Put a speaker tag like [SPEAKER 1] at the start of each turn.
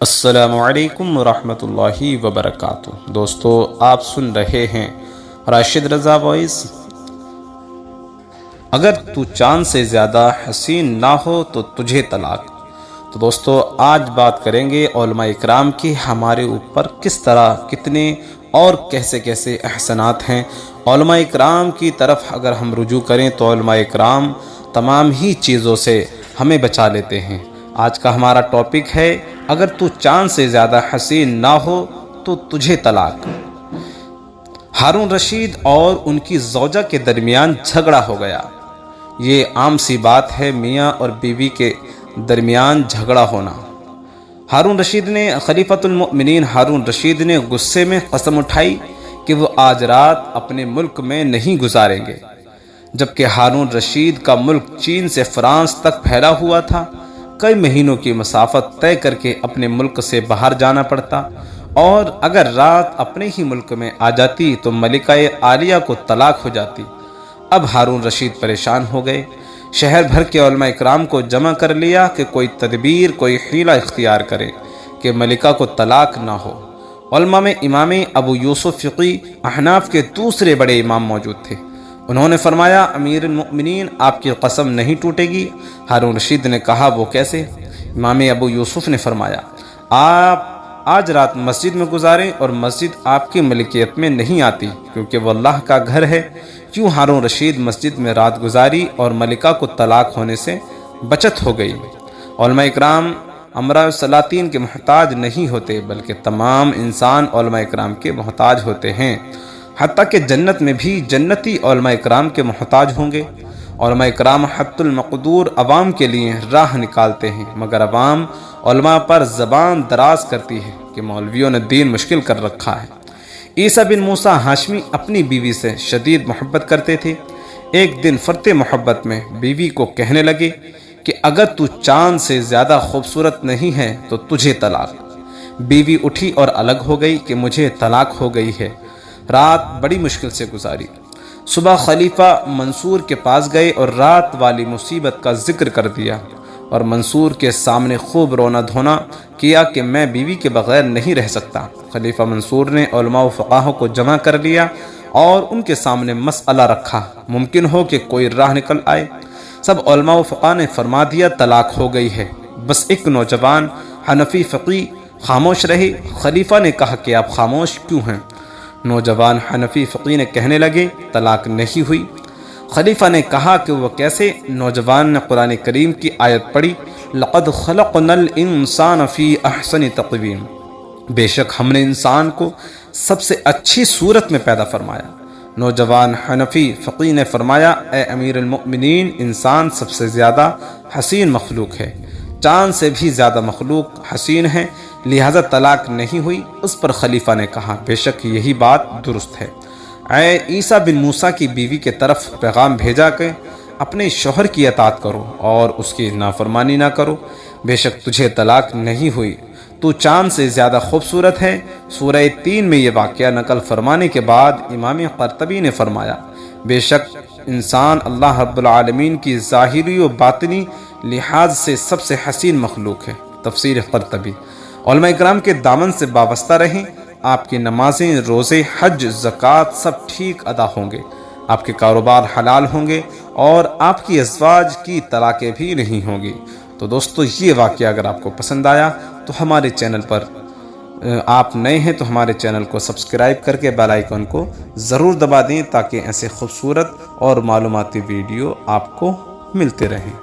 [SPEAKER 1] السلام علیکم ورحمۃ اللہ وبرکاتہ۔ دوستو، آپ سن رہے ہیں راشد رضا وائس۔ اگر تو چاند سے زیادہ حسین نہ ہو تو تجھے طلاق۔ تو دوستو، آج بات کریں گے علماء اکرام کی ہمارے اوپر کس طرح، کتنے اور کیسے کیسے احسانات ہیں۔ علماء اکرام کی طرف اگر ہم رجوع کریں تو علماء اکرام تمام ہی چیزوں سے ہمیں بچا لیتے ہیں۔ آج کا ہمارا ٹاپک ہے، اگر تو چاند سے زیادہ حسین نہ ہو تو تجھے طلاق۔ ہارون رشید اور ان کی زوجہ کے درمیان جھگڑا ہو گیا۔ یہ عام سی بات ہے میاں اور بیوی کے درمیان جھگڑا ہونا۔ ہارون رشید نے، خلیفۃ المؤمنین ہارون رشید نے غصے میں قسم اٹھائی کہ وہ آج رات اپنے ملک میں نہیں گزاریں گے، جبکہ ہارون رشید کا ملک چین سے فرانس تک پھیلا ہوا تھا۔ کئی مہینوں کی مسافت طے کر کے اپنے ملک سے باہر جانا پڑتا، اور اگر رات اپنے ہی ملک میں آ جاتی تو ملکہ عالیہ کو طلاق ہو جاتی۔ اب ہارون رشید پریشان ہو گئے، شہر بھر کے علماء اکرام کو جمع کر لیا کہ کوئی تدبیر، کوئی حیلہ اختیار کرے کہ ملکہ کو طلاق نہ ہو۔ علماء میں امام ابو یوسف فقی احناف کے دوسرے بڑے امام موجود تھے۔ انہوں نے فرمایا، امیر المؤمنین، آپ کی قسم نہیں ٹوٹے گی۔ ہارون رشید نے کہا، وہ کیسے؟ امام ابو یوسف نے فرمایا، آپ آج رات مسجد میں گزاریں، اور مسجد آپ کی ملکیت میں نہیں آتی کیونکہ وہ اللہ کا گھر ہے۔ کیوں ہارون رشید مسجد میں رات گزاری اور ملکہ کو طلاق ہونے سے بچت ہو گئی۔ علماء اکرام امراء السلاطین کے محتاج نہیں ہوتے، بلکہ تمام انسان علماء اکرام کے محتاج ہوتے ہیں۔ حتیٰ کہ جنت میں بھی جنتی علماء اکرام کے محتاج ہوں گے۔ علماء اکرام حت المقدور عوام کے لیے راہ نکالتے ہیں، مگر عوام علماء پر زبان دراز کرتی ہے کہ مولویوں نے دین مشکل کر رکھا ہے۔ عیسیٰ بن موسیٰ ہاشمی اپنی بیوی سے شدید محبت کرتے تھے۔ ایک دن فرط محبت میں بیوی کو کہنے لگے کہ اگر تو چاند سے زیادہ خوبصورت نہیں ہے تو تجھے طلاق۔ بیوی اٹھی اور الگ ہو گئی کہ مجھے طلاق ہو گئی ہے۔ رات بڑی مشکل سے گزاری۔ صبح خلیفہ منصور کے پاس گئے اور رات والی مصیبت کا ذکر کر دیا، اور منصور کے سامنے خوب رونا دھونا کیا کہ میں بیوی کے بغیر نہیں رہ سکتا۔ خلیفہ منصور نے علماء و فقاہوں کو جمع کر لیا اور ان کے سامنے مسئلہ رکھا، ممکن ہو کہ کوئی راہ نکل آئے۔ سب علماء و فقاہ نے فرما دیا، طلاق ہو گئی ہے۔ بس ایک نوجوان حنفی فقی خاموش رہے۔ خلیفہ نے کہا کہ آپ خاموش کیوں ہیں؟ نوجوان حنفی فقی نے کہنے لگے، طلاق نہیں ہوئی۔ خلیفہ نے کہا کہ وہ کیسے؟ نوجوان نے قرآن کریم کی آیت پڑھی، لقد خلقنا الانسان فی احسن تقویم، بے شک ہم نے انسان کو سب سے اچھی صورت میں پیدا فرمایا۔ نوجوان حنفی فقی نے فرمایا، اے امیر المؤمنین، انسان سب سے زیادہ حسین مخلوق ہے، چاند سے بھی زیادہ مخلوق حسین ہے، لہذا طلاق نہیں ہوئی۔ اس پر خلیفہ نے کہا، بے شک یہی بات درست ہے۔ اے عیسیٰ بن موسیٰ کی بیوی کے طرف پیغام بھیجا کہ اپنے شوہر کی اطاعت کرو اور اس کی نافرمانی نہ کرو، بے شک تجھے طلاق نہیں ہوئی، تو چاند سے زیادہ خوبصورت ہے۔ سورہ 3 میں یہ واقعہ نقل فرمانے کے بعد امام قرطبی نے فرمایا، بے شک انسان اللہ رب العالمین کی ظاہری و باطنی لحاظ سے سب سے حسین مخلوق ہے۔ تفسیر قرطبی۔ علماء اکرام کے دامن سے وابستہ رہیں، آپ کی نمازیں، روزے، حج، زکوٰۃ سب ٹھیک ادا ہوں گے، آپ کے کاروبار حلال ہوں گے، اور آپ کی ازواج کی طلاقیں بھی نہیں ہوں گی۔ تو دوستو، یہ واقعہ اگر آپ کو پسند آیا تو ہمارے چینل پر آپ نئے ہیں تو ہمارے چینل کو سبسکرائب کر کے بیل آئیکن کو ضرور دبا دیں، تاکہ ایسے خوبصورت اور معلوماتی ویڈیو آپ کو ملتے رہیں۔